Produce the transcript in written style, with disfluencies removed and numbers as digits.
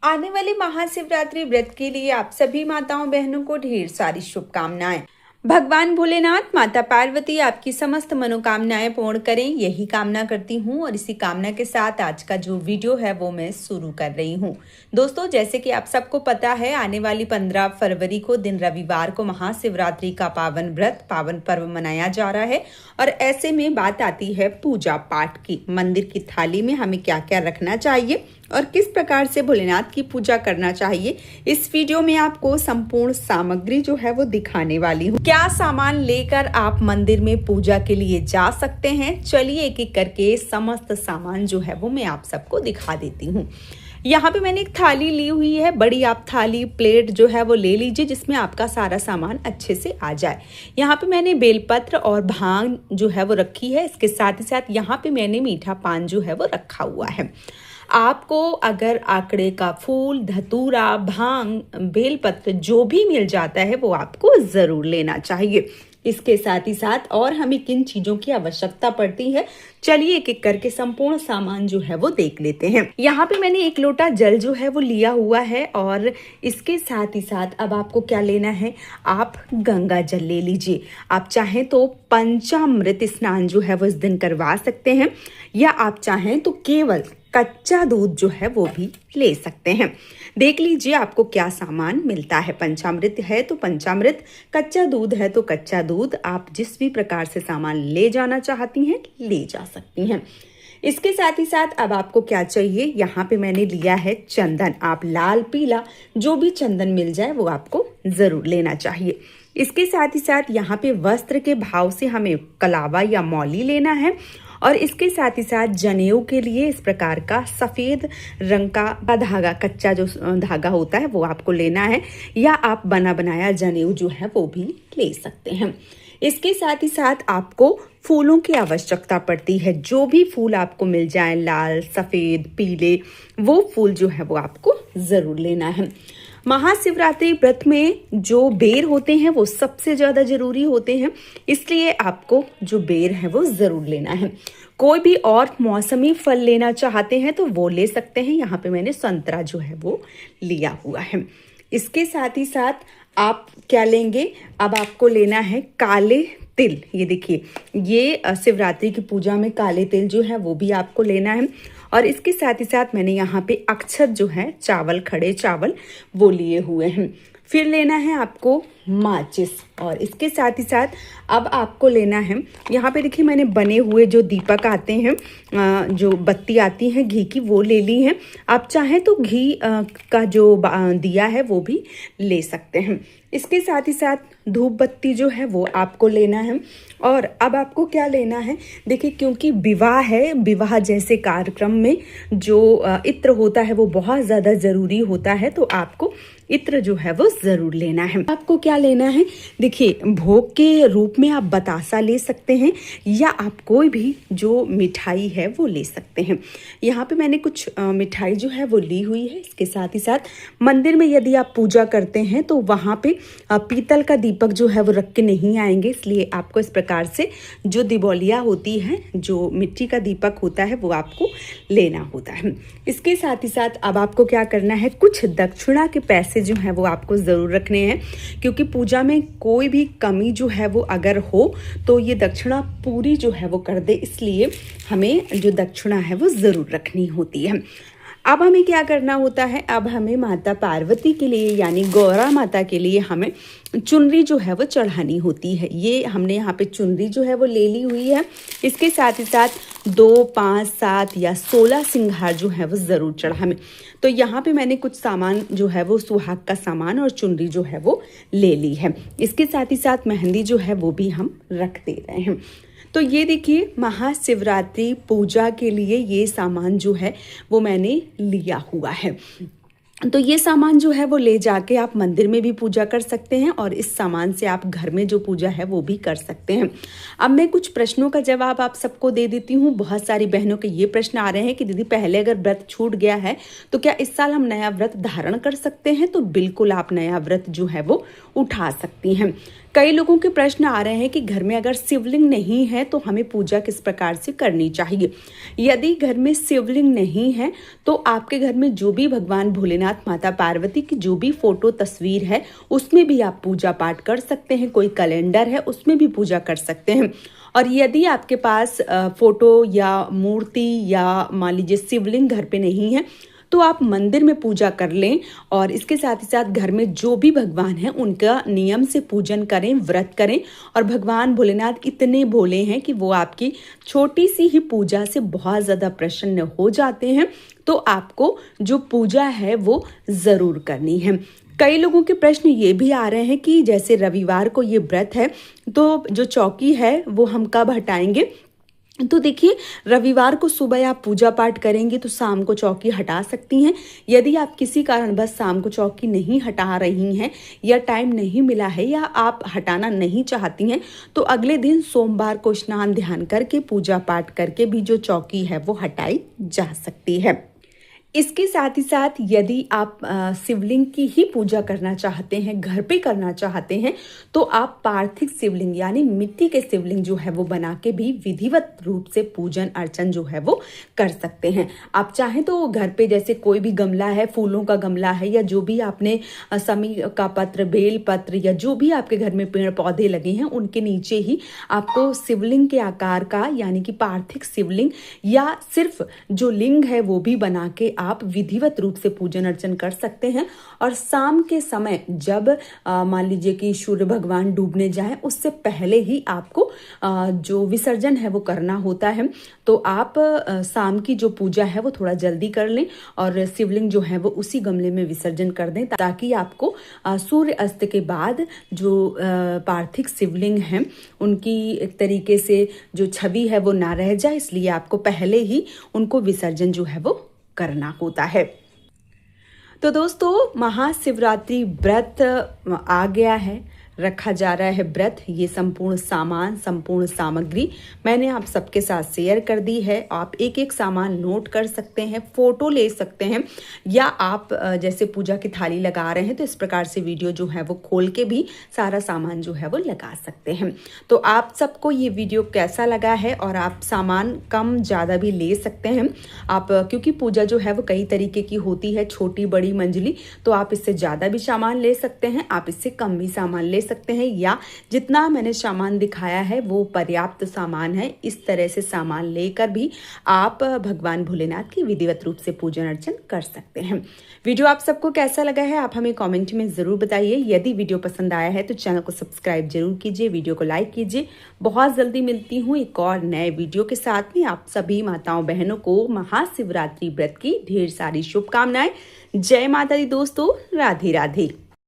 आने वाली महाशिवरात्रि व्रत के लिए आप सभी माताओं बहनों को ढेर सारी शुभकामनाएं। भगवान भोलेनाथ माता पार्वती आपकी समस्त मनोकामनाएं पूर्ण करें, यही कामना करती हूं। और इसी कामना के साथ आज का जो वीडियो है वो मैं शुरू कर रही हूं। दोस्तों, जैसे कि आप सबको पता है, आने वाली 15 फरवरी को दिन रविवार को महाशिवरात्रि का पावन व्रत पावन पर्व मनाया जा रहा है। और ऐसे में बात आती है पूजा पाठ की। मंदिर की थाली में हमें क्या क्या रखना चाहिए और किस प्रकार से भोलेनाथ की पूजा करना चाहिए, इस वीडियो में आपको संपूर्ण सामग्री जो है वो दिखाने वाली हूँ। क्या सामान लेकर आप मंदिर में पूजा के लिए जा सकते हैं, चलिए एक एक करके समस्त सामान जो है वो मैं आप सबको दिखा देती हूँ। यहाँ पे मैंने एक थाली ली हुई है, बड़ी आप थाली प्लेट जो है वो ले लीजिए जिसमें आपका सारा सामान अच्छे से आ जाए। यहाँ पे मैंने बेलपत्र और भांग जो है वो रखी है। इसके साथ ही साथ यहाँ पे मैंने मीठा पान जो है वो रखा हुआ है। आपको अगर आंकड़े का फूल, धतूरा, भांग, बेलपत्र जो भी मिल जाता है वो आपको जरूर लेना चाहिए। इसके साथ ही साथ और हमें किन चीजों की आवश्यकता पड़ती है, चलिए एक एक करके संपूर्ण सामान जो है वो देख लेते हैं। यहाँ पे मैंने 1 लोटा जल जो है वो लिया हुआ है। और इसके साथ ही साथ अब आपको क्या लेना है, आप गंगा जल ले लीजिए। आप चाहें तो पंचामृत स्नान जो है वो इस दिन करवा सकते हैं, या आप चाहें तो केवल कच्चा दूध जो है वो भी ले सकते हैं। देख लीजिए आपको क्या सामान मिलता है। पंचामृत है तो पंचामृत, कच्चा दूध है तो कच्चा दूध। आप जिस भी प्रकार से सामान ले जाना चाहती हैं ले जा सकती हैं। इसके साथ ही साथ अब आपको क्या चाहिए, यहाँ पे मैंने लिया है चंदन। आप लाल पीला जो भी चंदन मिल जाए वो आपको जरूर लेना चाहिए। इसके साथ ही साथ यहाँ पे वस्त्र के भाव से हमें कलावा या मौली लेना है। और इसके साथ ही साथ जनेऊ के लिए इस प्रकार का सफेद रंग का धागा, कच्चा जो धागा होता है वो आपको लेना है, या आप बना बनाया जनेऊ जो है वो भी ले सकते हैं। इसके साथ ही साथ आपको फूलों की आवश्यकता पड़ती है। जो भी फूल आपको मिल जाए, लाल, सफेद, पीले, वो फूल जो है वो आपको जरूर लेना है। महाशिवरात्रि व्रत में जो बेर होते हैं वो सबसे ज्यादा जरूरी होते हैं, इसलिए आपको जो बेर है वो जरूर लेना है। कोई भी और मौसमी फल लेना चाहते हैं तो वो ले सकते हैं। यहाँ पे मैंने संतरा जो है वो लिया हुआ है। इसके साथ ही साथ आप क्या लेंगे, अब आपको लेना है काले तिल। ये देखिए, ये शिवरात्रि की पूजा में काले तिल जो है वो भी आपको लेना है। और इसके साथ ही साथ मैंने यहाँ पे अक्षत जो है, चावल, खड़े चावल, वो लिए हुए हैं। फिर लेना है आपको माचिस। और इसके साथ ही साथ अब आपको लेना है, यहाँ पे देखिए मैंने बने हुए जो दीपक आते हैं, जो बत्ती आती है घी की, वो ले ली है। आप चाहें तो घी का जो दिया है वो भी ले सकते हैं। इसके साथ ही साथ धूप बत्ती जो है वो आपको लेना है। और अब आपको क्या लेना है, देखिए क्योंकि विवाह है, विवाह जैसे कार्यक्रम में जो इत्र होता है वो बहुत ज़्यादा ज़रूरी होता है, तो आपको इत्र जो है वो ज़रूर लेना है। आपको क्या लेना है, देखिए भोग के रूप में आप बतासा ले सकते हैं, या आप कोई भी जो मिठाई है वो ले सकते हैं। यहाँ पे मैंने कुछ मिठाई जो है वो ली हुई है। इसके साथ ही साथ मंदिर में यदि आप पूजा करते हैं तो वहाँ पे पीतल का दीपक जो है वो रख के नहीं आएंगे, इसलिए आपको इस प्रकार से जो दिबौलिया होती है, जो मिट्टी का दीपक होता है, वो आपको लेना होता है। इसके साथ ही साथ अब आपको क्या करना है, कुछ दक्षिणा के पैसे जो है वो आपको ज़रूर रखने हैं, क्योंकि पूजा में कोई भी कमी जो है वो अगर हो तो ये दक्षिणा पूरी जो है वो कर दे, इसलिए हमें जो दक्षिणा है वो ज़रूर रखनी होती है। अब हमें क्या करना होता है, अब हमें माता पार्वती के लिए यानी गौरा माता के लिए हमें चुनरी जो है वो चढ़ानी होती है। ये हमने यहाँ पे चुनरी जो है वो ले ली हुई है। इसके साथ ही साथ 2, 5, 7 या 16 सिंगार जो है वो ज़रूर चढ़ाने। तो यहाँ पे मैंने कुछ सामान जो है वो सुहाग का सामान और चुनरी जो है वो ले ली है। इसके साथ ही साथ मेहंदी जो है वो भी हम रख दे रहे हैं। तो ये देखिए, महाशिवरात्रि पूजा के लिए ये सामान जो है वो मैंने लिया हुआ है। तो ये सामान जो है वो ले जाके आप मंदिर में भी पूजा कर सकते हैं, और इस सामान से आप घर में जो पूजा है वो भी कर सकते हैं। अब मैं कुछ प्रश्नों का जवाब आप सबको दे देती हूँ। बहुत सारी बहनों के ये प्रश्न आ रहे हैं कि दीदी पहले अगर व्रत छूट गया है तो क्या इस साल हम नया व्रत धारण कर सकते हैं? तो बिल्कुल आप नया व्रत जो है वो उठा सकती हैं। कई लोगों के प्रश्न आ रहे हैं कि घर में अगर शिवलिंग नहीं है तो हमें पूजा किस प्रकार से करनी चाहिए। यदि घर में शिवलिंग नहीं है तो आपके घर में जो भी भगवान भोलेनाथ भोलेनाथ माता पार्वती की जो भी फोटो तस्वीर है उसमें भी आप पूजा पाठ कर सकते हैं। कोई कैलेंडर है उसमें भी पूजा कर सकते हैं। और यदि आपके पास फोटो या मूर्ति या मान लीजिए शिवलिंग घर पे नहीं है तो आप मंदिर में पूजा कर लें और इसके साथ ही साथ घर में जो भी भगवान हैं उनका नियम से पूजन करें, व्रत करें। और भगवान भोलेनाथ इतने भोले हैं कि वो आपकी छोटी सी ही पूजा से बहुत ज़्यादा प्रसन्न हो जाते हैं। तो आपको जो पूजा है वो ज़रूर करनी है। कई लोगों के प्रश्न ये भी आ रहे हैं कि जैसे रविवार को ये व्रत है तो जो चौकी है वो हम कब हटाएंगे। तो देखिए, रविवार को सुबह आप पूजा पाठ करेंगे तो शाम को चौकी हटा सकती हैं। यदि आप किसी कारण बस शाम को चौकी नहीं हटा रही हैं या टाइम नहीं मिला है या आप हटाना नहीं चाहती हैं तो अगले दिन सोमवार को स्नान ध्यान करके पूजा पाठ करके भी जो चौकी है वो हटाई जा सकती है। इसके साथ ही साथ यदि आप शिवलिंग की ही पूजा करना चाहते हैं, घर पे करना चाहते हैं, तो आप पार्थिव शिवलिंग यानी मिट्टी के शिवलिंग जो है वो बना के भी विधिवत रूप से पूजन अर्चन जो है वो कर सकते हैं। आप चाहें तो घर पे जैसे कोई भी गमला है, फूलों का गमला है या जो भी आपने समी का पत्र, बेल पत्र या जो भी आपके घर में पेड़ पौधे लगे हैं उनके नीचे ही आपको शिवलिंग के आकार का यानी कि पार्थिव शिवलिंग या सिर्फ जो लिंग है वो भी बना के आप विधिवत रूप से पूजन अर्चन कर सकते हैं। और शाम के समय जब मान लीजिए कि सूर्य भगवान डूबने जाए उससे पहले ही आपको जो विसर्जन है वो करना होता है। तो आप शाम की जो पूजा है वो थोड़ा जल्दी कर लें और शिवलिंग जो है वो उसी गमले में विसर्जन कर दें ताकि आपको सूर्य अस्त के बाद जो पार्थिव शिवलिंग हैं उनकी एक तरीके से जो छवि है वो ना रह जाए, इसलिए आपको पहले ही उनको विसर्जन जो है वो करना होता है। तो दोस्तों, महाशिवरात्रि व्रत आ गया है, रखा जा रहा है व्रत। ये संपूर्ण सामान, संपूर्ण सामग्री मैंने आप सबके साथ शेयर कर दी है। आप एक एक सामान नोट कर सकते हैं, फोटो ले सकते हैं या आप जैसे पूजा की थाली लगा रहे हैं तो इस प्रकार से वीडियो जो है वो खोल के भी सारा सामान जो है वो लगा सकते हैं। तो आप सबको ये वीडियो कैसा लगा है और आप सामान कम ज़्यादा भी ले सकते हैं आप, क्योंकि पूजा जो है वो कई तरीके की होती है, छोटी बड़ी मंजली, तो आप इससे ज़्यादा भी सामान ले सकते हैं, आप इससे कम भी सामान ले सकते हैं या जितना मैंने सामान दिखाया है वो पर्याप्त सामान है। इस तरह से सामान लेकर भी आप भगवान भोलेनाथ की विधिवत रूप से पूजन अर्चन कर सकते हैं। वीडियो आप सबको कैसा लगा है आप हमें कमेंट में ज़रूर बताइए। यदि वीडियो पसंद आया है तो चैनल को सब्सक्राइब जरूर कीजिए, वीडियो को लाइक कीजिए। बहुत जल्दी मिलती हूँ एक और नए वीडियो के साथ में। आप सभी माताओं बहनों को महाशिवरात्रि व्रत की ढेर सारी शुभकामनाएं। जय माता दी दोस्तों, राधे राधे।